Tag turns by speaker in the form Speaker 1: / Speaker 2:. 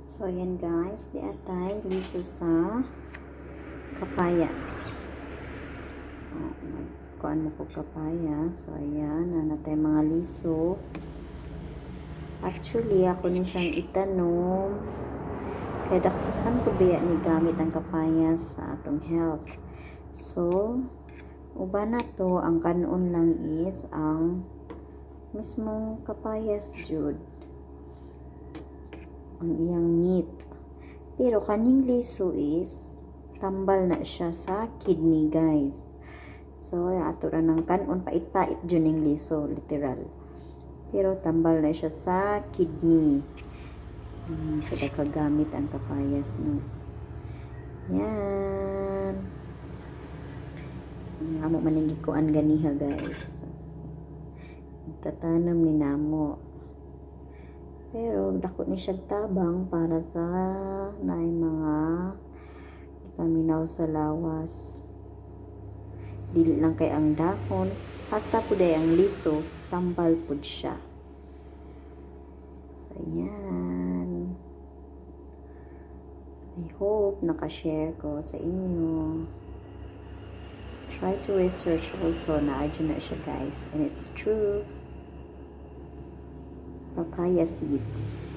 Speaker 1: So, ayan guys, di atay liso sa kapayas. Kuan mo ko kapaya. So, ayan, nanatay mga liso. Actually, ako ni siyang itanom. Kaya dakhan ko biya ni gamit ang kapayas sa atong health. So, uba na to, ang kanon lang is ang mismong kapayas jud. Ang iyang meat. Pero kaning liso is tambal na siya sa kidney, guys. So, ato ra ng kanon, pait-pait jud ning liso, literal. Pero tambal na siya sa kidney. So, kagamit ang kapayas, no. Yan. Amo maningikuan ganiha, guys. Tatanam ni namo. Pero dako ni siya tabang para sa naay mga paminaw sa lawas. Dili lang kay ang dahon, hasta pud ay ang liso, tambal pud siya. So, yan. I hope nakashare ko sa inyo. Try to research also na adyo na siya, guys. And it's true. Papaya seeds.